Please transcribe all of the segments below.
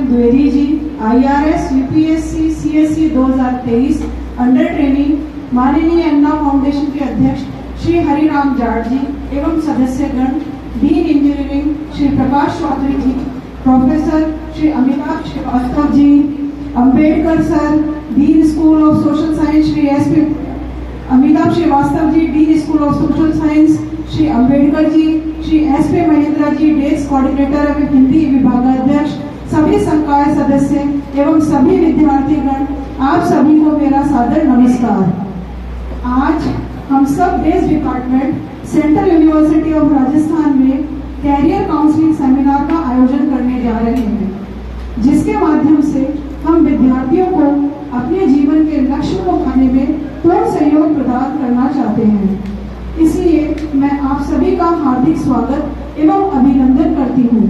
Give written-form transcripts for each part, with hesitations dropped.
Dwivedi ji, IRS UPSC CSE 2023 under training, माननीय अन्ना foundation के अध्यक्ष श्री हरिराम जाट जी एवं सदस्यगण, dean engineering Shri Prakash Chaudhary ji, professor Shri Amitabh Srivastava ji, Ambedkar sir, dean school of social science Shri SP Amitabh Srivastava ji, dean school of social science Shri Ambedkar ji, Shri SP Mahendra ji, desk coordinator एवं हिंदी विभागाध्यक्ष, सभी संकाय सदस्य एवं सभी विद्यार्थीगण, आप सभी को मेरा सादर नमस्कार। आज हम सब days department central university of Rajasthan में कैरियर काउंसलिंग सेमिनार का आयोजन करने जा रहे हैं, जिसके माध्यम से हम विद्यार्थियों को अपने जीवन के लक्ष्य को पाने में पूर्ण सहयोग प्रदान करना चाहते हैं। इसलिए मैं आप सभी का हार्दिक स्वागत एवं अभिनंदन करती हूँ।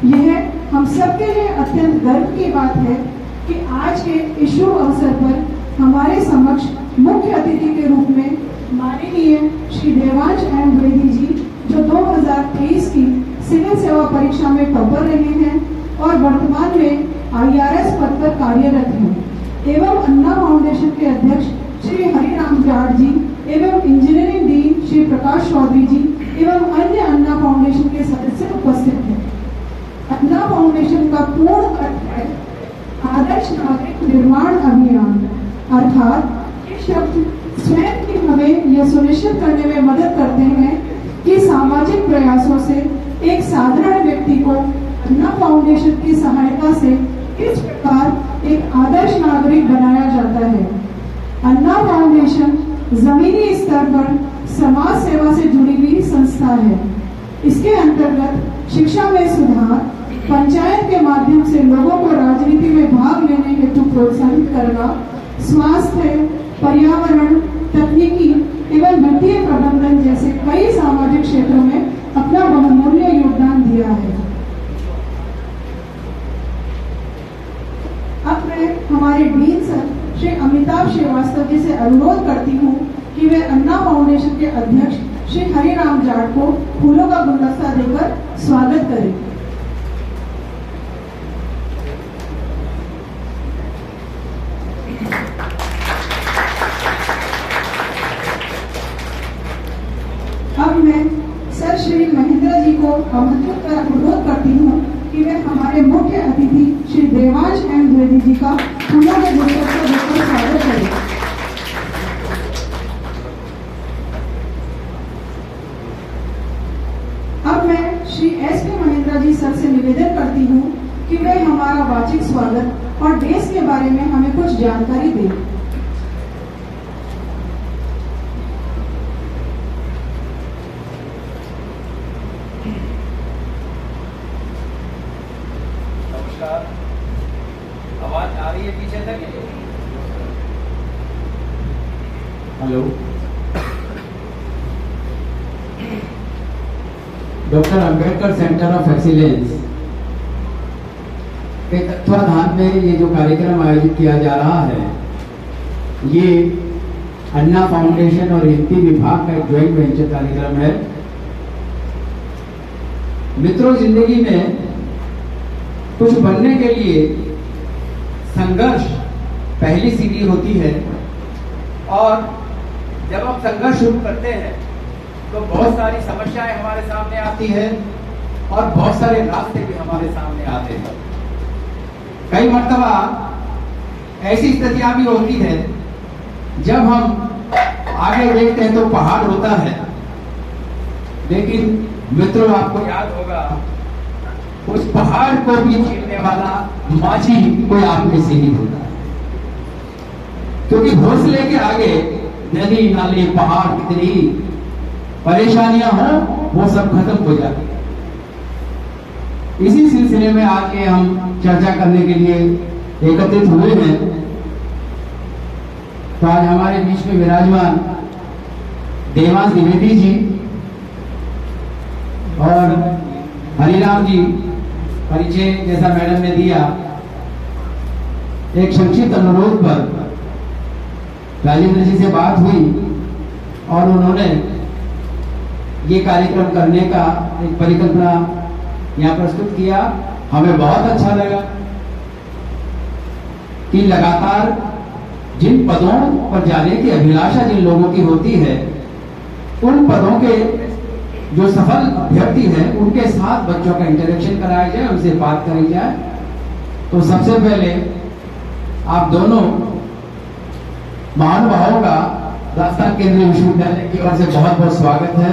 यह हम सबके लिए अत्यंत गर्व की बात है कि आज के इस शुभ अवसर पर हमारे समक्ष मुख्य अतिथि के रूप में माननीय श्री देवांश एम द्विवेदी जी, जो 2023 की सिविल सेवा परीक्षा में टॉपर रहे हैं और वर्तमान में IRS पद पर कार्यरत हैं, एवं अन्ना फाउंडेशन के अध्यक्ष श्री हरिराम जाट जी एवं इंजीनियरिंग डीन श्री प्रकाश चौधरी जी एवं अन्य अन्ना फाउंडेशन के सदस्य उपस्थित हैं। अन्ना फाउंडेशन का पूर्ण अर्थ है आदर्श नागरिक निर्माण अभियान, अर्थात ये शब्द स्वयं ही हमें यह सुनिश्चित करने में मदद करते हैं कि सामाजिक प्रयासों से एक साधारण व्यक्ति को अन्ना फाउंडेशन की सहायता से किस प्रकार एक आदर्श नागरिक बनाया जाता है। अन्ना फाउंडेशन जमीनी स्तर पर समाज सेवा से जुड़ी हुई संस्था है। इसके अंतर्गत शिक्षा में सुधार, पंचायत के माध्यम से लोगों को राजनीति में भाग लेने हेतु प्रोत्साहित करना, स्वास्थ्य, पर्यावरण, तकनीकी एवं वित्तीय प्रबंधन जैसे कई सामाजिक क्षेत्रों में अपना बहुमूल्य योगदान दिया है। अब मैं हमारे डीन सर श्री अमिताभ श्रीवास्तव जी से अनुरोध करती हूँ कि वे अन्ना फाउंडेशन के अध्यक्ष श्री हरिराम जाट को फूलों का गुलदस्ता देकर स्वागत करें। अब मैं सर श्री महेंद्र जी को आमंत्रित कर अनुरोध करती हूँ कि वे हमारे मुख्य अतिथि श्री देवांश एम द्विवेदी जी का फूलों के गुलदस्ता देकर स्वागत करें। अब मैं श्री SP महेंद्रा जी सर से निवेदन करती हूँ कि वे हमारा वाचिक स्वागत और देश के बारे में हमें कुछ जानकारी दें। नमस्कार, आवाज आ रही है पीछे तक? Hello, doctor Ambedkar centre of excellence के तत्वाधान में ये जो कार्यक्रम आयोजित किया जा रहा है, ये अन्ना फाउंडेशन और हिंदी विभाग का एक ज्वाइंट वेंचर कार्यक्रम है। मित्रों, जिंदगी में कुछ बनने के लिए संघर्ष पहली सीढ़ी होती है, और जब हम संघर्ष शुरू करते हैं तो बहुत सारी समस्याएं हमारे सामने आती है और बहुत सारे रास्ते भी हमारे सामने आते हैं। कई मर्तबा ऐसी स्थितियां भी होती है जब हम आगे देखते हैं तो पहाड़ होता है, लेकिन मित्रों आपको याद होगा उस पहाड़ को भी चीरने वाला माझी कोई आप में से नहीं होता, क्योंकि हौसले के आगे नदी नाले पहाड़ कितनी परेशानियां हो वो सब खत्म हो जाती है। इसी सिलसिले में आज ये हम चर्चा करने के लिए एकत्रित हुए हैं। तो आज हमारे बीच में विराजमान देवांश द्विवेदी जी और हरिराम जी, परिचय जैसा मैडम ने दिया, एक संक्षिप्त अनुरोध पर राजेंद्र जी से बात हुई और उन्होंने ये कार्यक्रम करने का एक परिकल्पना यहाँ प्रस्तुत किया। हमें बहुत अच्छा लगा कि लगातार जिन पदों पर जाने की अभिलाषा जिन लोगों की होती है, उन पदों के जो सफल अभ्यर्थी हैं उनके साथ बच्चों का इंटरेक्शन कराया जाए, उनसे बात करी जाए। तो सबसे पहले आप दोनों महानुभावों का राजस्थान केंद्रीय विश्वविद्यालय की ओर से बहुत बहुत स्वागत है।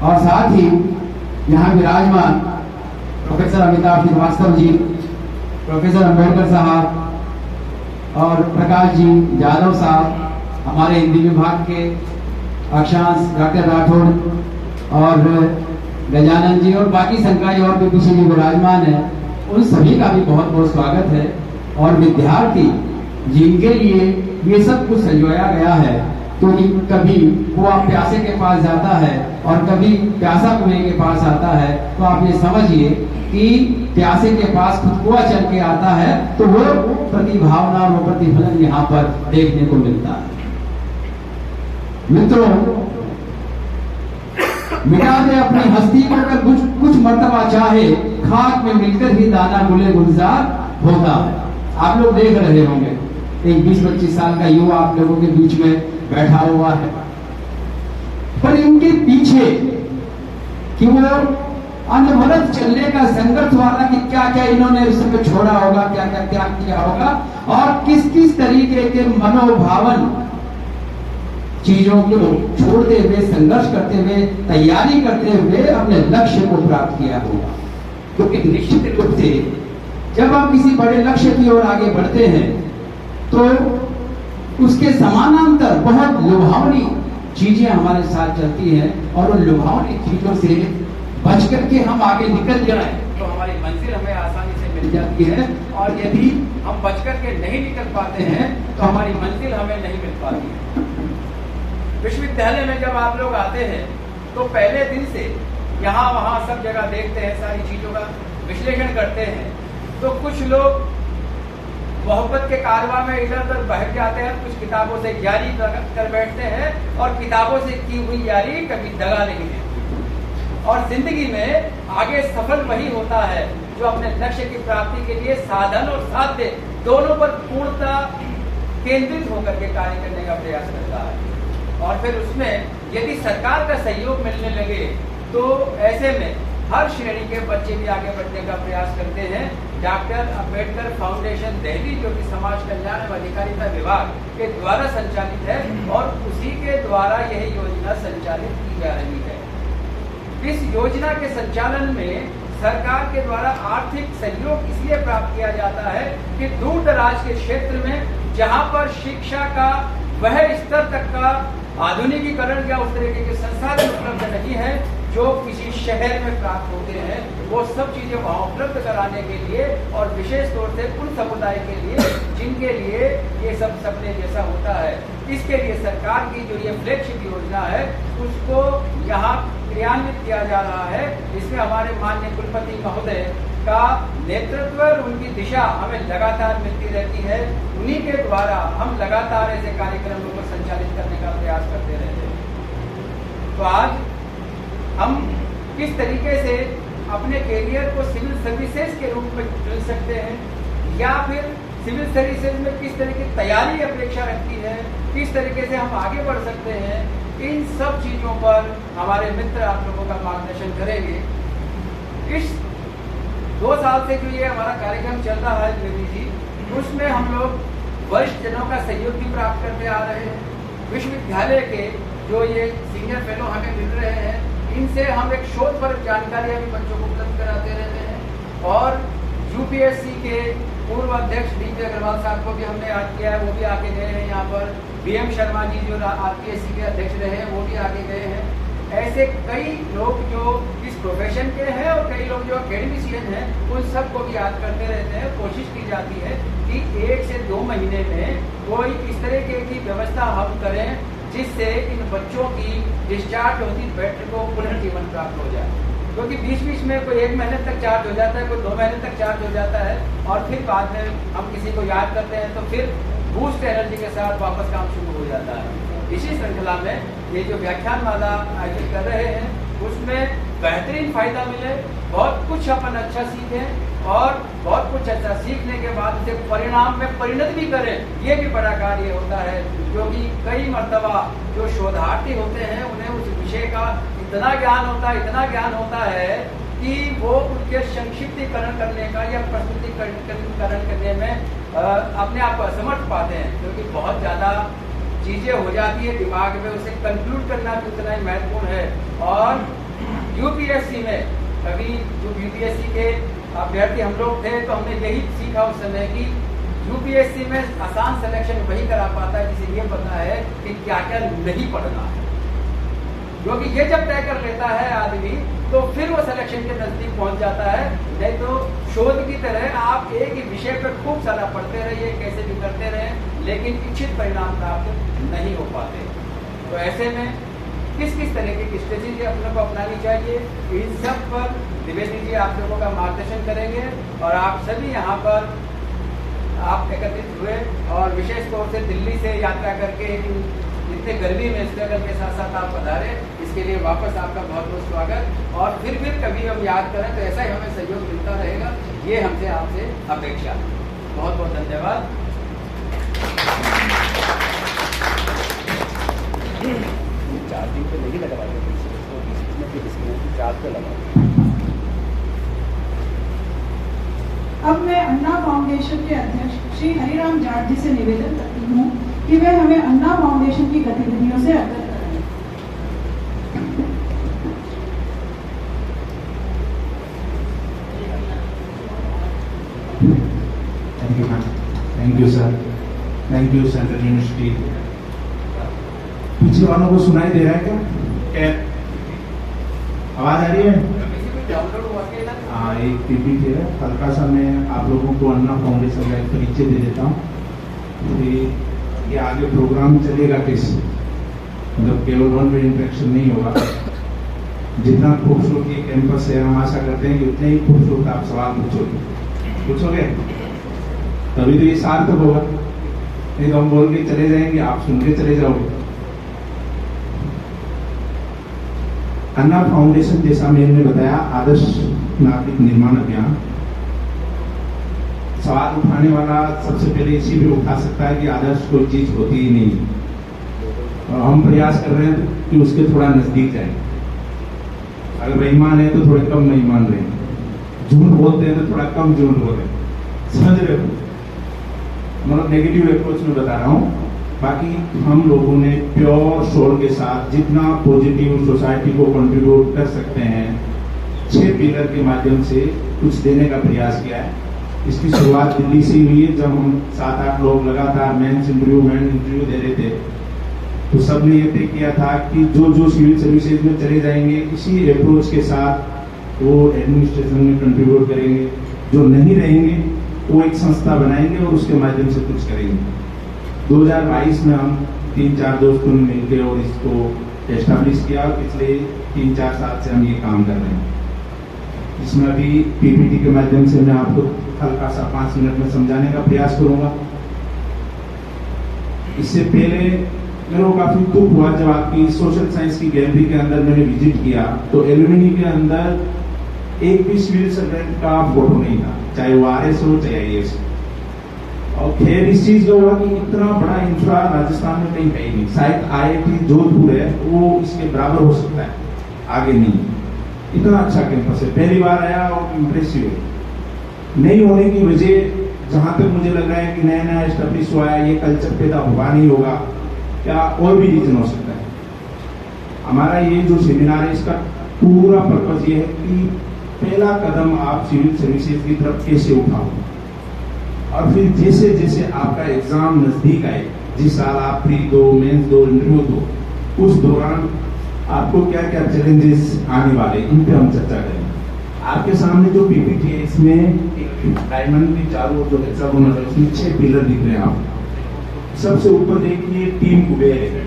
और साथ ही यहाँ विराजमान प्रोफेसर अमिताभ श्रीवास्तव जी, प्रोफेसर अंबेडकर साहब और प्रकाश जी यादव साहब, हमारे हिंदी विभाग के अक्षांश डॉक्टर राठौड़ और गजानन जी और बाकी संकाय और भी पीछे भी विराजमान है, उन सभी का भी बहुत बहुत स्वागत है। और विद्यार्थी जिनके लिए ये सब कुछ संजोया गया है, क्योंकि कभी कुआं प्यासे के पास जाता है और कभी प्यासा कुएं के पास आता है, तो आप ये समझिए कि प्यासे के पास खुद कुआं चल के आता है तो वो प्रतिभावना और वो प्रतिफलन यहाँ पर देखने को मिलता है। मित्रों, मिटा दे अपनी हस्ती को अगर कुछ मर्तबा चाहे, खाक में मिलकर ही दाना गुले गुलजार होता है। आप लोग देख रहे होंगे, एक 20-25 साल का युवा आप लोगों के बीच में बैठा हुआ है, पर इनके पीछे कि वो अनवरत चलने का संघर्ष वाला कि क्या क्या इन्होंने उस समय छोड़ा होगा, क्या क्या त्याग किया होगा और किस किस तरीके के मनोभावन चीजों को छोड़ते हुए, संघर्ष करते हुए, तैयारी करते हुए अपने लक्ष्य को प्राप्त किया होगा। क्योंकि निश्चित रूप से जब हम किसी बड़े लक्ष्य की ओर आगे बढ़ते हैं तो उसके समानांतर बहुत लुभावनी चीजें हमारे साथ चलती हैं, और उन लुभावनी चीजों से बच करके हम आगे निकल जाए तो हमारी मंजिल हमें आसानी से मिल जाती है, और यदि हम बच करके नहीं निकल पाते हैं तो हमारी मंजिल हमें नहीं मिल पाती है। विश्वविद्यालय में जब आप लोग आते हैं तो पहले दिन से यहाँ वहाँ सब जगह देखते हैं, सारी चीजों का विश्लेषण करते हैं, तो कुछ लोग मोहब्बत के कारवां में इधर उधर बहक जाते हैं, कुछ किताबों से यारी कर बैठते हैं, और किताबों से की हुई यारी कभी दगा नहीं देती। और जिंदगी में आगे सफल वही होता है जो अपने लक्ष्य की प्राप्ति के लिए साधन और साध्य दोनों पर पूर्णता केंद्रित होकर के कार्य करने का प्रयास करता है। और फिर उसमें यदि सरकार का सहयोग मिलने लगे तो ऐसे में हर श्रेणी के बच्चे भी आगे बढ़ने का प्रयास करते हैं। डॉक्टर अंबेडकर फाउंडेशन दिल्ली, जो कि समाज कल्याण एवं अधिकारिता विभाग के द्वारा संचालित है, और उसी के द्वारा यह योजना संचालित की जा रही है। इस योजना के संचालन में सरकार के द्वारा आर्थिक सहयोग इसलिए प्राप्त किया जाता है कि दूर दराज के क्षेत्र में जहां पर शिक्षा का वह स्तर तक का आधुनिकीकरण या उस तरीके के संसाधन उपलब्ध नहीं है जो किसी शहर में प्राप्त होते हैं, वो सब चीजें वहां उपलब्ध कराने के लिए, और विशेष तौर से उन समुदाय के लिए जिनके लिए ये सब सपने जैसा होता है, इसके लिए सरकार की जो ये फ्लैगशिप योजना है उसको यहाँ क्रियान्वित किया जा रहा है। इसमें हमारे माननीय कुलपति महोदय का नेतृत्व और उनकी दिशा हमें लगातार मिलती रहती है। उन्हीं के द्वारा हम लगातार ऐसे कार्यक्रमों को संचालित करने का प्रयास करते रहते हैं। तो आज हम किस तरीके से अपने कैरियर को सिविल सर्विसेज के रूप में चुन सकते हैं, या फिर सिविल सर्विसेज में किस तरह की तैयारी अपेक्षा रखती है, किस तरीके से हम आगे बढ़ सकते हैं, इन सब चीजों पर हमारे मित्र आप लोगों का मार्गदर्शन करेंगे। इस 2 साल से जो ये हमारा कार्यक्रम चल रहा है देवी जी, उसमें हम लोग वरिष्ठ जनों का सहयोग भी प्राप्त करते आ रहे हैं। विश्वविद्यालय के जो ये सीनियर फेलो हमें मिल रहे हैं, इनसे हम एक शोध पर जानकारियां भी बच्चों को उपलब्ध कराते रहते हैं। और यूपीएससी के पूर्व अध्यक्ष डीपी अग्रवाल साहब को भी हमने याद किया है, वो भी आके गए हैं। यहाँ पर बीएम शर्मा जी जो आरपीएससी के अध्यक्ष रहे हैं, वो भी आगे गए हैं। ऐसे कई लोग जो इस प्रोफेशन के हैं और कई लोग जो अकेडमिशियन हैं, उन सबको भी याद करते रहते हैं। कोशिश की जाती है कि 1 से 2 महीने में कोई इस तरह की व्यवस्था हम करें जिससे इन बच्चों की डिस्चार्ज होती बेटर को पुनर्जीवन प्राप्त हो जाए। क्योंकि बीच में कोई 1 महीने तक चार्ज हो जाता है, कोई 2 महीने तक चार्ज हो जाता है, और फिर बाद में हम किसी को याद करते हैं तो फिर बूस्ट एनर्जी के साथ वापस काम शुरू हो जाता है। इसी श्रृंखला में ये जो व्याख्यानमाला आयोजित कर रहे हैं उसमें बेहतरीन फायदा मिले, बहुत कुछ अपन अच्छा सीखें, और बहुत कुछ अच्छा सीखने के बाद उसे परिणाम में परिणत भी करें, ये भी बड़ा कार्य होता है। क्योंकि कई मर्तबा जो शोधार्थी होते हैं उन्हें उस विषय का इतना ज्ञान होता है कि वो उनके संक्षिप्तीकरण करने का या प्रस्तुतिकरण करने में अपने आप को असमर्थ पाते हैं, क्योंकि बहुत ज़्यादा चीज़ें हो जाती है दिमाग में, उसे कंक्लूड करना भी उतना ही महत्वपूर्ण है। और यूपीएससी में कभी जो यूपीएससी के अभ्यर्थी हम लोग थे तो हमने यही सीखा उस समय कि यूपीएससी में आसान सिलेक्शन वही करा पाता है जिसे ये पता है कि क्या क्या नहीं पढ़ना है, क्योंकि ये जब तय कर लेता है आदमी तो फिर वो सिलेक्शन के नजदीक पहुंच जाता है। नहीं तो शोध की तरह आप एक ही विषय पर खूब सारा पढ़ते रहिए, कैसे भी करते रहे, लेकिन इच्छित परिणाम प्राप्त नहीं हो पाते। तो ऐसे में किस किस तरीके की स्ट्रेटेजी अपने को अपनानी चाहिए, इन सब पर द्विवेदी जी आप लोगों का मार्गदर्शन करेंगे। और आप सभी यहाँ पर आप एकत्रित हुए और विशेष तौर से दिल्ली से यात्रा करके इतने गर्मी में स्ट्रगल के साथ साथ आप पधारे, इसके लिए वापस आपका बहुत बहुत स्वागत। और फिर कभी हम याद करें तो ऐसा ही हमें सहयोग मिलता रहेगा, ये हमसे आपसे अपेक्षा है। बहुत बहुत धन्यवाद। चार्जिंग पे नहीं लगा चार्ज पे लगा। अब मैं अन्ना फाउंडेशन के अध्यक्ष श्री हरिराम जाट जी से निवेदन करती हूँ कि वे हमें अन्ना फाउंडेशन की गतिविधियों से अवगत कराएं। Thank you ma'am, thank you sir, thank you central university. पीछे वालों को सुनाई दे रहा है क्या? आवाज आ रही है? हाँ, एक पीपीटी है, हल्का सा मैं आप लोगों को अन्ना फाउंडेशन का एक परिचय दे देता हूँ। ये आगे प्रोग्राम चलेगा कैसे, मतलब केवल वन वे इंटरेक्शन नहीं होगा। जितना खूबसूरत ये कैंपस है, हम आशा करते हैं कि उतने ही खूबसूरत आप सवाल पूछोगे तभी तो ये सार्थक होगा। नहीं तो हम बोल के चले जाएंगे, आप सुन के चले जाओगे। अन्ना फाउंडेशन, जैसा मैंने बताया, आदर्श नागरिक निर्माण अभियान। सवाल उठाने वाला सबसे पहले इसी भी उठा सकता है कि आदर्श कोई चीज होती ही नहीं, और हम प्रयास कर रहे हैं कि उसके थोड़ा नजदीक जाए। अगर बेईमान है तो थोड़े कम बेईमान रहे, झूठ बोलते हैं तो थोड़ा कम झूठ बोले, समझ रहे हो? मतलब नेगेटिव अप्रोच में बता रहा हूँ। बाकी हम लोगों ने प्योर सोल के साथ जितना पॉजिटिव सोसाइटी को कंट्रीब्यूट कर सकते हैं, 6 पिलर के माध्यम से कुछ देने का प्रयास किया है। इसकी शुरुआत दिल्ली से हुई है, जब हम 7-8 लोग लगातार मेंस इंटरव्यू दे रहे थे, तो सबने ये तय किया था कि जो सिविल सर्विसेज में चले जाएंगे इसी अप्रोच के साथ वो एडमिनिस्ट्रेशन में कंट्रीब्यूट करेंगे, जो नहीं रहेंगे वो एक संस्था बनाएंगे और उसके माध्यम से कुछ करेंगे। 2022 में हम 3-4 दोस्तों ने मिलकर और इसको एस्टैब्लिश किया। पिछले 3-4 साल से हम ये काम कर रहे हैं, जिसमें अभी पीपीटी के माध्यम से मैं आपको हल्का सा 5 मिनट में समझाने का प्रयास करूंगा। इससे पहले मेरे को काफी दुख हुआ जब आपकी सोशल साइंस की गैलरी के अंदर मैंने विजिट किया तो एलुमिनी के अंदर एक भी सिविल सर्वेंट का फोटो नहीं था, चाहे वो आरएस हो चाहे आईएएस हो। और खैर इस चीज का हुआ कि इतना बड़ा इंफ्रा राजस्थान में कहीं है ही नहीं। शायद आईआईटी जोधपुर है, वो इसके बराबर हो सकता है, आगे नहीं। इतना अच्छा कैंपस है, पहली बार आया और इम्प्रेसिव है। नहीं होने की वजह जहां तक मुझे लग रहा है कि नया नया एस्टेब्लिश हुआ है, ये कल्चर पैदा हुआ नहीं होगा, क्या और भी रीजन हो सकता है। हमारा ये जो सेमिनार है इसका पूरा पर्पज ये है कि पहला कदम आप सिविल सर्विसेज की तरफ कैसे उठाओ, और फिर जैसे जैसे आपका एग्जाम नजदीक आए, जिस साल आप प्री दो, मेंस दो, इंटरव्यू दो, उस दौरान आपको क्या क्या चैलेंजेस आने वाले, इन पे हम चर्चा करेंगे। आपके सामने जो पीपीटी है इसमें डायमंड की चारों जो हेक्सागोनल है उसमें 6 पिलर दिख रहे हैं आप। सबसे ऊपर देखिए टीम कुबेर है।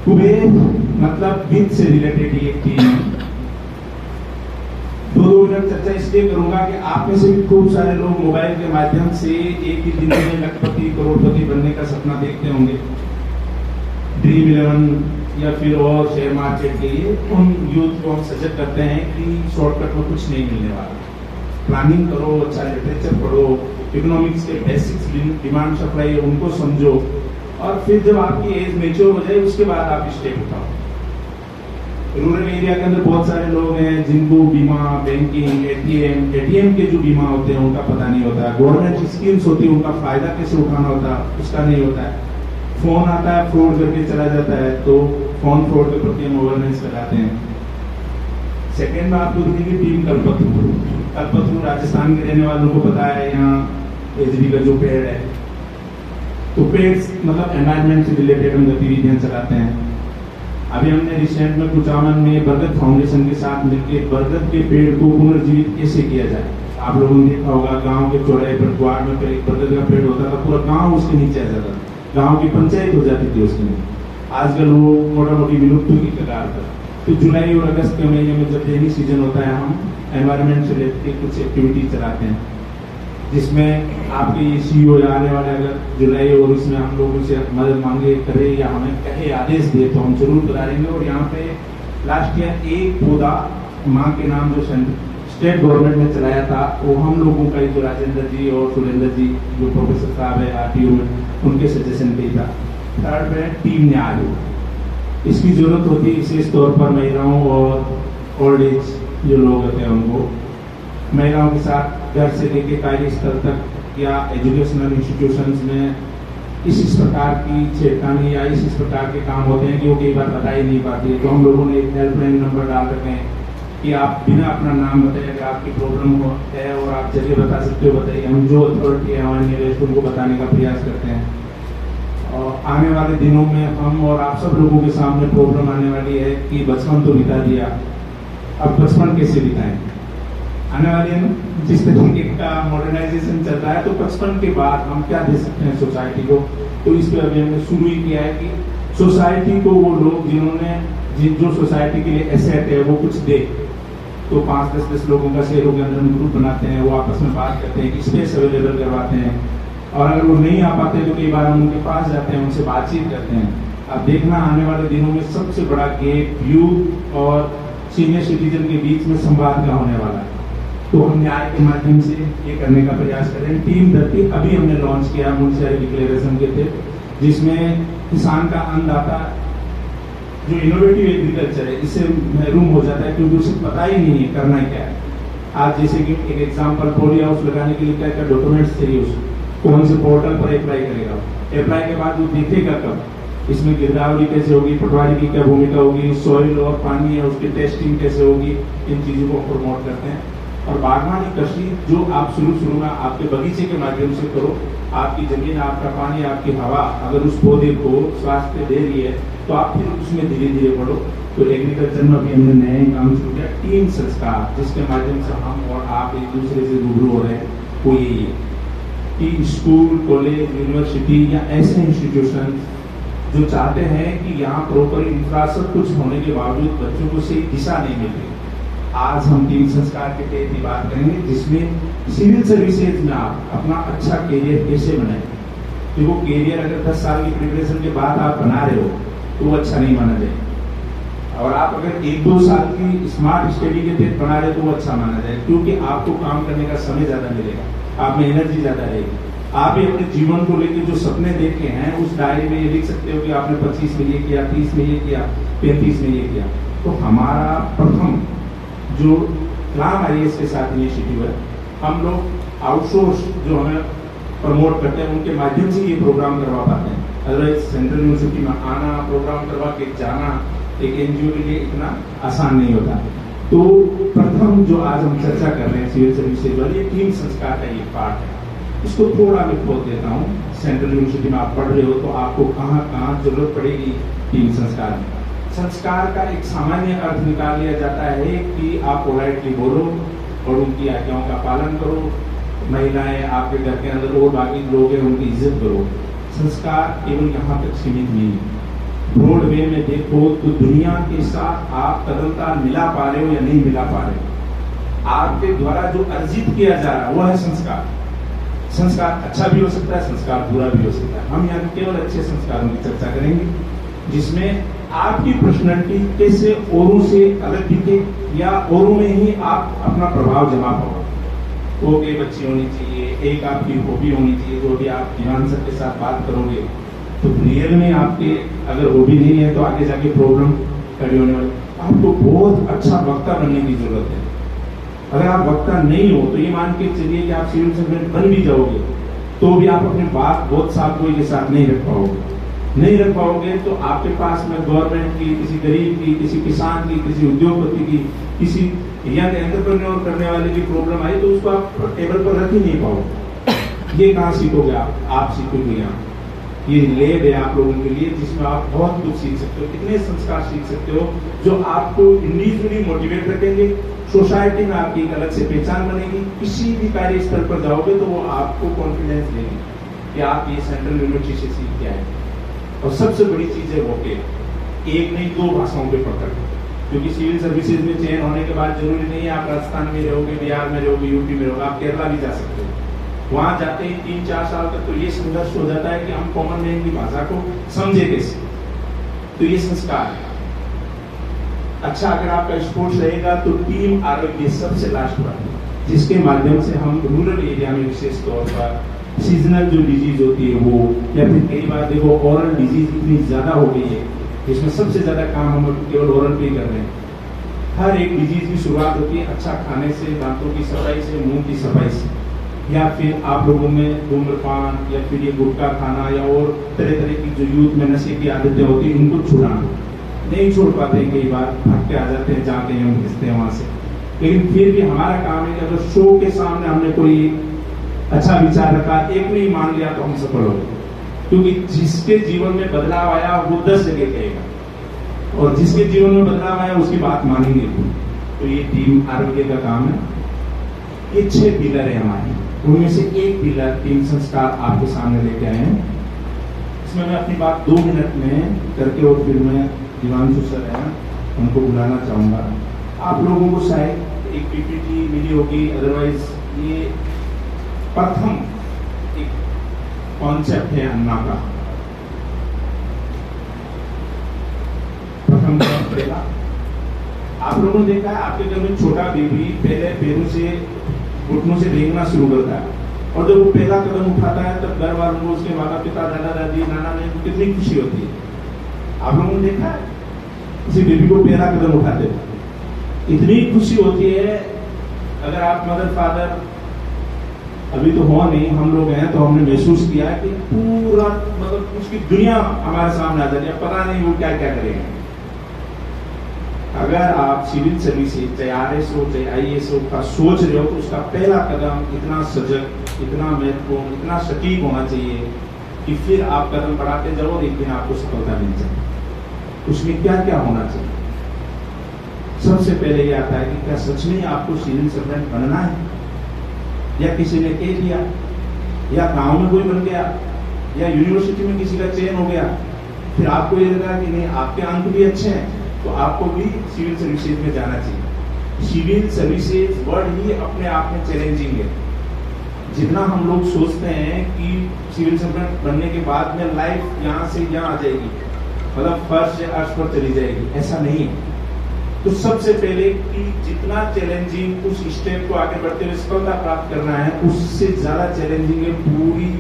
कुबेर मतलब वित्त से रिलेटेड ये टीम है। 2 मिनट चर्चा इसलिए करूंगा कि आप में से भी खूब सारे लोग मोबाइल के माध्यम से एक ही दिन में लखपति करोड़पति बनने का सपना देखते होंगे, ड्रीम 11 या फिर और शेयर मार्केट के लिए। उन यूथ को हम सजेस्ट करते हैं कि शॉर्टकट में कुछ नहीं मिलने वाला। प्लानिंग करो, अच्छा लिटरेचर पढ़ो, इकोनॉमिक्स के बेसिक्स, डिमांड सप्लाई है उनको समझो, और फिर जब आपकी एज मेच्योर हो जाए उसके बाद आप स्टेप उठाओ। रूरल एरिया के अंदर बहुत सारे लोग हैं जिनको बीमा, बैंकिंग, एटीएम के जो बीमा होते हैं उनका पता नहीं होता है, गवर्नमेंट स्कीम्स होती है उनका फायदा कैसे उठाना होता है उसका नहीं होता है। फोन आता है, फ्रॉड करके चला जाता है, तो फोन फ्रॉड के प्रति हम अवेयरनेस कराते हैं। सेकेंड में आपको दिखेगी टीम कल्पतरू राजस्थान के रहने वालों को पता है यहाँ एचडी का जो पेड़ है, तो पेड़ मतलब एनवायरमेंट से रिलेटेड हम गतिविधियां चलाते हैं। अभी हमने रिसेंट में कुचामन में बरगद फाउंडेशन के साथ मिलकर बरगद के पेड़ को पुनर्जीवित कैसे किया जाए। आप लोगों ने देखा होगा गांव के चौराहे पर द्वार में एक बरगद का पेड़ होता था, पूरा गांव उसके नीचे आ जाता था, गांव की पंचायत हो जाती थी उसके नीचे। आजकल वो मोटा मोटी विलुप्त की कगार पर। तो जुलाई और अगस्त के महीने में जब रेनी सीजन होता है, हम एनवायरमेंट से रिलेटेड कुछ एक्टिविटी चलाते हैं, जिसमें आपके सीईओ आने वाले अगर जुलाई और उसमें हम लोगों से मदद मांगे करे या हमें कहे आदेश दे तो हम जरूर करा देंगे। और यहाँ पे लास्ट ईयर एक पौधा माँ के नाम जो स्टेट गवर्नमेंट ने चलाया था, वो हम लोगों का जो राजेंद्र जी और सुरेंद्र जी जो प्रोफेसर साहब है आरटीओ में, उनके सजेशन पे था। थर्ड में टीम न्याय, इसकी जरूरत होती है विशेष तौर पर महिलाओं और ओल्ड एज जो लोग होते हैं उनको, महिलाओं के साथ घर से लेके कार्य स्तर तक या एजुकेशनल इंस्टीट्यूशंस में इस प्रकार की छेड़खानी या इस प्रकार के काम होते हैं कि वो कई बार बता ही नहीं पाती है। तो हम लोगों ने एक हेल्पलाइन नंबर डाल रखे हैं कि आप बिना अपना नाम बताए अगर आपकी प्रॉब्लम है और आप जगह बता सकते हो बताइए, हम जो अथॉरिटी है हमारे नियरेस्ट उनको बताने का प्रयास करते हैं। और आने वाले दिनों में हम और आप सब लोगों के सामने प्रॉब्लम आने वाली है कि बचपन तो बिता दिया, अब बचपन कैसे बिताएं। आने वाले जिस तरीके का मॉडर्नाइजेशन चल रहा है, तो बचपन के बाद हम क्या दे सकते हैं सोसाइटी को। तो इस पर अभी हमने शुरू ही किया है कि सोसाइटी को वो लोग जिन्होंने जो सोसाइटी के लिए एसेट है वो कुछ दे, तो 5-10 लोगों का शहरों के अंदर हम ग्रुप बनाते हैं, वो आपस में बात करते हैं कि स्पेस अवेलेबल करवाते हैं, और अगर वो नहीं आ पाते तो कई बार हम उनके पास जाते हैं, उनसे बातचीत करते हैं। अब देखना आने वाले दिनों में सबसे बड़ा गेप यूथ और सीनियर सिटीजन के बीच में संवाद का होने वाला है। तो हम न्याय के माध्यम से ये करने का प्रयास करें। टीम धरती अभी हमने लॉन्च किया मुंशियारी डिक्लेरेशन के थे, जिसमें किसान का अन्नदाता जो इनोवेटिव एग्रीकल्चर है इससे महरूम हो जाता है, क्योंकि उसे पता ही नहीं है करना क्या है। आज जैसे कि एक एग्जाम्पल, पॉली हाउस लगाने के लिए क्या क्या डॉक्यूमेंट्स चाहिए, उसको कौन से पोर्टल पर अप्लाई करेगा, अप्लाई के बाद वो देखेगा कब, इसमें गिरदावरी कैसे होगी, पटवारी की क्या भूमिका होगी, सॉइल और पानी है उसकी टेस्टिंग कैसे होगी, इन चीजों को प्रमोट करते हैं। और बागवानी कृषि जो आप शुरू में आपके बगीचे के माध्यम से करो, आपकी जमीन, आपका पानी, आपकी हवा अगर उस पौधे को स्वास्थ्य दे रही है तो आप फिर उसमें धीरे धीरे बढ़ो। तो एग्रीकल्चर में अभी हमने नए काम शुरू किया, टीम संस्कार, जिसके माध्यम से हम और आप एक दूसरे से रूबरू हो रहे हैं, वो यही है कि स्कूल, कॉलेज, यूनिवर्सिटी या ऐसे इंस्टीट्यूशन जो चाहते हैं कि यहाँ प्रॉपर इंफ्रास्ट्रक्चर कुछ होने के बावजूद बच्चों को सही दिशा नहीं मिल रही, आज हम टीम संस्कार के तहत ही बात करेंगे, जिसमें सिविल सर्विसेज में आप अपना अच्छा कैरियर कैसे बनाए। तो वो कैरियर अगर 10 साल की प्रिपरेशन के बाद आप बना रहे हो तो वो अच्छा नहीं माना जाए, और आप अगर 1-2 साल की स्मार्ट स्टडी के तहत बना रहे हो तो वो अच्छा माना जाए, क्योंकि आपको काम करने का समय ज्यादा मिलेगा, आप में एनर्जी ज्यादा रहेगी। आप ही अपने जीवन को लेकर जो सपने देखे हैं उस डायरी में ये लिख सकते हो कि आपने 25 में ये किया, 30 में ये किया, 35 में ये किया। तो हमारा प्रथम जो क्लाम आईएएस के साथ इनिशिएटिव है, हम लोग आउटसोर्स जो हमें प्रमोट करते हैं उनके माध्यम से ये प्रोग्राम करवा पाते हैं। अदरवाइज सेंट्रल यूनिवर्सिटी में आना, प्रोग्राम करवा के जाना एक एनजीओ के लिए इतना आसान नहीं होता। तो प्रथम जो आज हम चर्चा कर रहे हैं सिविल सर्विसेज वाली, टीम संस्कार का ये पार्ट है। इसको थोड़ा मैं खोल देता हूँ। सेंट्रल यूनिवर्सिटी में आप पढ़ रहे हो तो आपको कहाँ कहाँ जरूरत पड़ेगी टीम संस्कार में। संस्कार का एक सामान्य अर्थ निकाल लिया जाता है कि आप पोलाइटली बोलो और उनकी आज्ञाओं का पालन करो, महिलाएं आपके घर के अंदर और बाकी लोग हैं उनकी इज्जत करो। संस्कार केवल यहाँ तक सीमित नहीं है। ब्रॉड वे में देखो तो दुनिया के साथ आप कदम मिला पा रहे हो या नहीं मिला पा रहे हो, आपके द्वारा जो अर्जित किया जा रहा है वो है संस्कार। संस्कार अच्छा भी हो सकता है, संस्कार बुरा भी हो सकता है। हम यहाँ केवल अच्छे संस्कारों की चर्चा करेंगे, जिसमें आपकी पर्सनैलिटी कैसे औरों से अलग दिखे या औरों में ही आप अपना प्रभाव जमा पाओ। ओके बच्ची होनी चाहिए, एक आपकी हॉबी होनी चाहिए। जो भी आप दीवान सर के साथ बात करोगे तो रियल में आपके अगर हॉबी नहीं है तो आगे जाके प्रॉब्लम खड़ी होने वाली। आपको बहुत अच्छा वक्ता बनने की जरूरत है। अगर आप वक्ता नहीं हो तो ये मान के चलिए कि आप सिविल सर्वेंट बन भी जाओगे तो भी आप अपनी बात बहुत साफ कोई के साथ नहीं रख पाओगे। तो आपके पास में गवर्नमेंट की, किसी गरीब की, किसी किसान की, किसी उद्योगपति की, किसी यंग एंटरप्रेन्योर करने वाले की प्रॉब्लम आई तो उसको आप टेबल पर रख ही नहीं पाओगे। ये कहाँ सीखोगे आप सीखोगे यहाँ। ये लैब है आप लोगों के लिए जिसमें आप बहुत कुछ सीख सकते हो, कितने संस्कार सीख सकते हो जो आपको इंडिविजुअली मोटिवेट रखेंगे। सोसाइटी में आपकी एक अलग से पहचान बनेगी। किसी भी कार्य स्थल पर जाओगे तो वो आपको कॉन्फिडेंस देगी कि आप ये सेंट्रल यूनिवर्सिटी से सीख के आए। और सबसे बड़ी चीज है वोकेल, एक नहीं 2 भाषाओं पे पकड़, क्योंकि सिविल सर्विसेज में चयन होने के बाद जरूरी नहीं है आप राजस्थान में रहोगे, बिहार में रहोगे, यूपी में रहोगे, आप केरला भी जा सकते हो। वहां जाते ही 3-4 साल तक तो ये संघर्ष हो जाता है कि हम कॉमन मैन की भाषा को समझे कैसे। तो ये संस्कार है। अच्छा, अगर आपका स्पोर्ट्स रहेगा तो टीम आरोग्य सबसे लास्ट बात है, जिसके माध्यम से हम रूरल एरिया में विशेष तौर पर सीजनल जो डिजीज होती है वो, या फिर कई बार देखो ओरल डिजीज इतनी ज्यादा हो गई है जिसमें सबसे ज्यादा काम हम केवल ओरल पे कर रहे हैं। हर एक डिजीज की शुरुआत होती है अच्छा खाने से, दांतों की सफाई से, मुंह की सफाई से, या फिर आप लोगों में धूम्रपान या फिर ये गुटखा खाना या और तरह तरह की जो यूथ में नशे की आदतें होती है इनको छुड़ाना। नहीं छोड़ पाते हैं, कई बार भाग के आ जाते हैं, जाके हम घिसते हैं वहां से। लेकिन फिर भी हमारा काम है कि अगर शो के सामने हमने कोई अच्छा विचार रखा, एक नहीं मान लिया तो हम सफल हो गए। क्योंकि जिसके जीवन में बदलाव आया वो 10 जगह कहेगा, और जिसके जीवन में बदलाव आया उसकी बात मानेंगे। तो ये टीम आरोग्य का काम है। ये 6 पिलर है हमारे, उनमें से एक पिलर टीम संस्कार आपके सामने लेके आए हैं। इसमें मैं अपनी बात 2 मिनट में करके और फिर मैं दिवांशु सर है उनको बुलाना चाहूंगा। आप लोगों को शायद एक पीपीटी मिली होगी, अदरवाइज ये प्रथम एक कॉन्सेप्ट है अन्ना का। प्रथम पहला आप लोगों ने देखा है आपके घर में छोटा बेबी पहले पैरों से, घुटनों से रेंगना शुरू करता है, और जब वो पहला कदम उठाता है तब घर वालों को, उसके माता पिता, दादा दादी, नाना नानी को कितनी खुशी होती है। आप लोगों ने देखा है किसी बेबी को पहला कदम उठाते इतनी खुशी होती है। अगर आप मदर फादर अभी तो हो नहीं, हम लोग हैं, तो हमने महसूस किया कि पूरा मतलब उसकी दुनिया हमारे सामने आ जाती है, पता नहीं वो क्या क्या करेगा। अगर आप सिविल सर्विसेज चाहे RS हो चाहे IAS हो का सोच रहे हो तो उसका पहला कदम इतना सजग, इतना महत्वपूर्ण, इतना सटीक होना चाहिए कि फिर आप कदम बढ़ाते जाओ और एक दिन आपको सफलता मिल जाए। उसमें क्या क्या होना चाहिए? सबसे पहले ये आता है कि क्या सच में आपको सिविल सर्वेंट बनना है, या किसी ने कह दिया, या गांव में कोई बन गया, या यूनिवर्सिटी में किसी का चयन हो गया, फिर आपको ये लगा कि नहीं आपके अंक भी अच्छे हैं तो आपको भी सिविल सर्विसेज में जाना चाहिए। सिविल सर्विसेज वर्ड ही अपने आप में चैलेंजिंग है। जितना हम लोग सोचते हैं कि सिविल सर्वेंट बनने के बाद में लाइफ यहाँ से यहाँ आ जाएगी, मतलब फर्श से अर्श पर चली जाएगी, ऐसा नहीं है। तो सबसे पहले कि जितना चैलेंजिंग उस स्टेप को आगे बढ़ते हुए सफलता प्राप्त करना है, उससे ज्यादा चैलेंजिंग है पूरी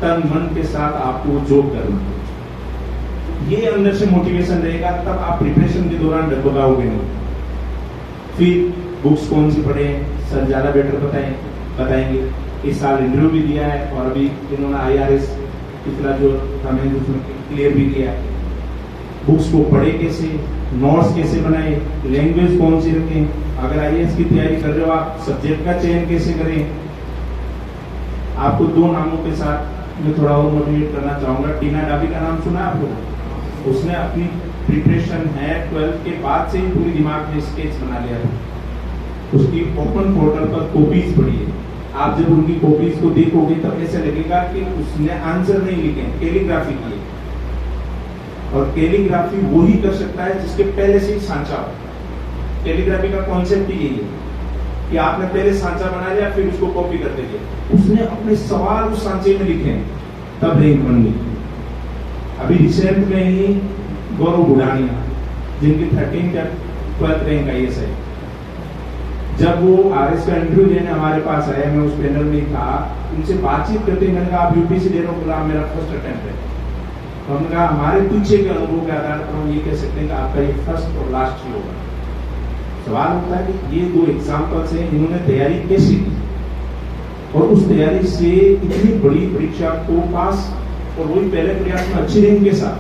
तन मन के साथ आपको जॉब करना। ये अंदर से मोटिवेशन रहेगा तब आप प्रिपरेशन के दौरान डगमगाओगे नहीं। फिर बुक्स कौन सी पढ़े, सर ज्यादा बेटर बताएंगे। इस साल इंटरव्यू भी दिया है और अभी इन्होंने IRS पिछला जो हमें उसमें क्लियर भी किया। बुक्स को पढ़े कैसे, नोट्स कैसे बनाए, लैंग्वेज कौन सी रखें। अगर IAS की तैयारी कर रहे हो आप सब्जेक्ट का चयन कैसे करें। आपको 2 नामों के साथ मैं थोड़ा और मोटिवेट करना चाहूंगा। टीना डाबी का नाम सुना आपको? उसने अपनी प्रिपरेशन है 12th के बाद से ही पूरी दिमाग में स्केच बना लिया था। उसकी ओपन पोर्टल पर कॉपीज पड़ी है। आप जब उनकी कॉपीज को देखोगे तब ऐसा लगेगा कि उसने आंसर नहीं लिखे, कैलीग्राफी की है। और कैलीग्राफी वो ही कर सकता है जिसके पहले से ही सांचा हो। कैलीग्राफी का कॉन्सेप्ट ही यही है कि आपने पहले सांचा बना लिया फिर उसको कॉपी करते गए। उसने अपने सवाल उस सांचे में लिखे तब रैंक बन गई। अभी रिसेंट में ही गौरव बुढ़ानिया जिनकी 13th या 12th रैंक आई है, जब वो आरएस का इंटरव्यू देने हमारे पास आया, मैं उस पैनल में था, उनसे बातचीत करते मैंने कहा आप यूपीएससी दे रहे हो, बोला मेरा फर्स्ट अटेम्प्ट है। तो हमने कहा हमारे पीछे के अनुभव के आधार पर हम ये कह सकते हैं कि आपका ये फर्स्ट और लास्ट ही होगा। सवाल होता है कि ये 2 एग्जाम्पल्स हैं, इन्होंने तैयारी कैसी की और उस तैयारी से इतनी बड़ी परीक्षा को पास और वही पहले प्रयास में अच्छी रैंक के साथ।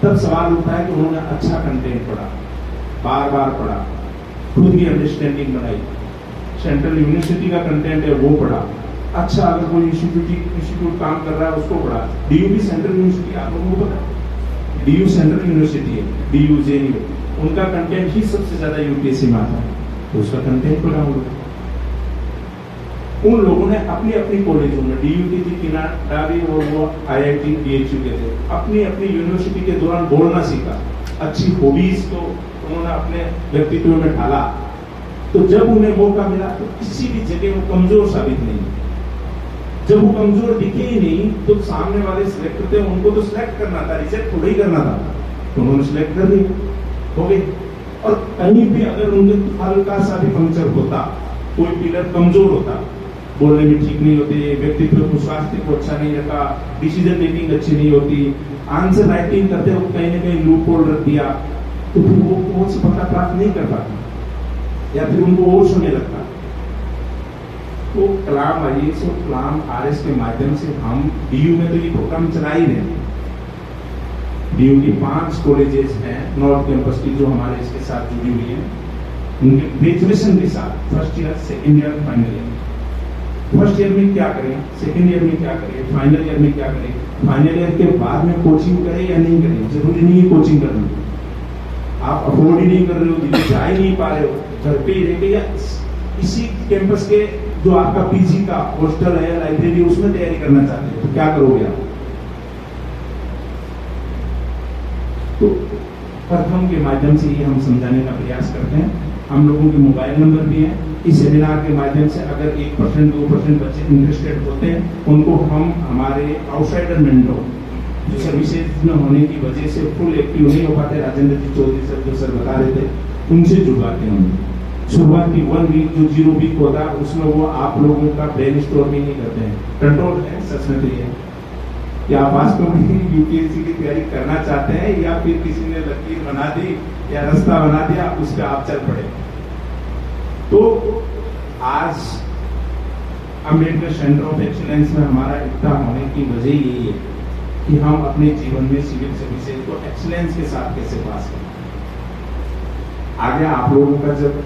तब सवाल उठता है कि उन्होंने अच्छा कंटेंट पढ़ा, बार बार पढ़ा, खुद की अंडरस्टैंडिंग बनाई, सेंट्रल यूनिवर्सिटी का कंटेंट है वो पढ़ा, अच्छा अगर कोई इंस्टीट्यूट काम कर रहा है उसको पढ़ा। डीयू भी सेंट्रल यूनिवर्सिटी, आप लोगों को पता है डीयू सेंट्रल यूनिवर्सिटी है, डीयू जेएनयू, उनका कंटेंट ही सबसे ज्यादा यूपीएससी में आता है, तो उसका कंटेंट पढ़ा होगा। उन लोगों ने अपनी अपनी कॉलेजों में, डीयू की थी किनाडावी और वो आईआईटी बीएचयू के थे, अपनी अपनी यूनिवर्सिटी के दौरान बोलना सीखा, अच्छी हॉबीज को उन्होंने अपने व्यक्तित्व में ढाला। तो जब उन्हें मौका मिला तो किसी भी जगह वो कमजोर साबित नहीं। जब वो कमजोर दिखे ही नहीं तो सामने वाले सिलेक्टर थे, उनको तो सिलेक्ट करना था, रिजेक्ट थोड़ा ही करना था, तो उन्होंने सिलेक्ट कर लिया, हो गए। और कहीं भी अगर उनके हल्का सा भी पंक्चर होता, कोई पिलर कमजोर होता, बोलने में ठीक नहीं होते, व्यक्तित्व को स्वास्थ्य को अच्छा नहीं रखा, डिसीजन मेकिंग अच्छी नहीं होती, आंसर राइटिंग करते वक्त कहीं ना कहीं लूप होल रख दिया, तो फिर वो सफलता प्राप्त नहीं कर पाते या फिर उनको और समय लगता। तो कलाम आईएएस और कलाम आरएस के माध्यम से हम डीयू में तो ये प्रोग्राम चला ही रहे हैं। डीयू की 5 कॉलेजेस हैं नॉर्थ कैंपस की जो हमारे इसके साथ जुड़ी हुई हैं, उनके ग्रेजुएशन के साथ first year, second year, final year. First year में क्या करें, सेकेंड ईयर में क्या करें, फाइनल ईयर में क्या करें, फाइनल ईयर के बाद में कोचिंग करें या नहीं करें, जरूरी नहीं है कोचिंग करनी, आप अफोर्ड ही नहीं कर रहे हो, दिल्ली जा ही नहीं पा रहे हो, घर पे ही रहकर या इसी कैंपस के जो आपका पीजी का हॉस्टल है, लाइब्रेरी, उसमें तैयारी करना चाहते हैं, तो क्या करोगे आप? तो प्रथम के माध्यम से ये हम समझाने का प्रयास करते हैं। हम लोगों के मोबाइल नंबर भी हैं, इस सेमिनार के माध्यम से अगर 1% 2% बच्चे इंटरेस्टेड होते हैं, उनको हम हमारे आउटसाइडर मेंटोर जो सर्विसेज में होने की वजह से फुल एक्टिव नहीं हो पाते, राजेंद्र जी चौधरी सर जो सर बता रहे थे, उनसे जुड़वाते हैं। शुरुआत की 1 वीक जो 0 वीक होता है उसमें वो आप लोगों का ब्रेन स्टॉर्मिंग नहीं करते हैं, कंट्रोल है, सच में तो ये कि आप वास्तव में यूपीएससी की तैयारी करना चाहते हैं या फिर किसी ने लकीर बना दी या रास्ता बना दिया, उस पर आप चल पड़े। तो आज अम्बेडकर सेंटर ऑफ एक्सीलेंस में हमारा इतना होने की वजह यही है कि हम अपने जीवन में सिविल सर्विसेज को एक्सीलेंस के साथ कैसे पास करें। आगे आप लोगों का जब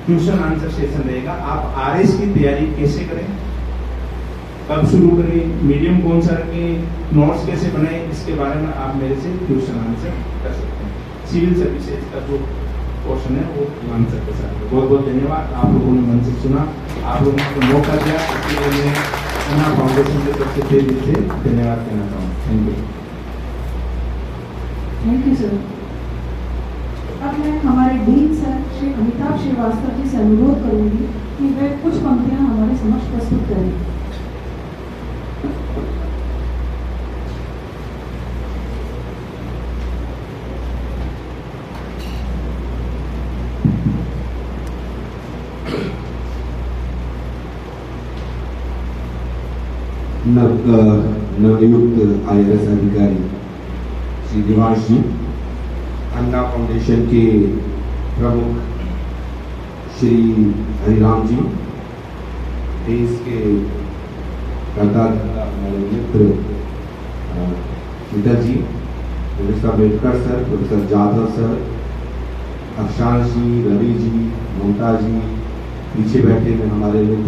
ट्यूशन आंसर सेशन रहेगा, आप आरएस की तैयारी कैसे करें, कब शुरू करें, मीडियम कौन सा रखें, नोट्स कैसे बनाएं, इसके बारे में आप मेरे से ट्यूशन आंसर कर सकते हैं। सिविल सर्विसेज का जो क्वेश्चन है वो आंसर के साथ। बहुत बहुत धन्यवाद, आप लोगों ने मन से सुना, आप लोगों को मौका दिया, इसके लिए मैं अन्ना फाउंडेशन के तरफ से दिल से धन्यवाद कहना चाहूँ। Thank you. Thank you sir. अब मैं हमारे डीन सर श्री अमिताभ श्रीवास्तव जी से अनुरोध करूंगी कि वे कुछ पंक्तियां हमारे समक्ष प्रस्तुत करें। नवनियुक्त आईएएस अधिकारी श्री दिवाश जी, अन्ना फाउंडेशन के प्रमुख श्री हरिराम जी, देश के कर्ता हमारे मित्र Mittar ji, professor Ambedkar sir, professor Jadhav sir, Akshansh ji, Ravi ji, ममता जी, पीछे बैठे में हमारे मित्र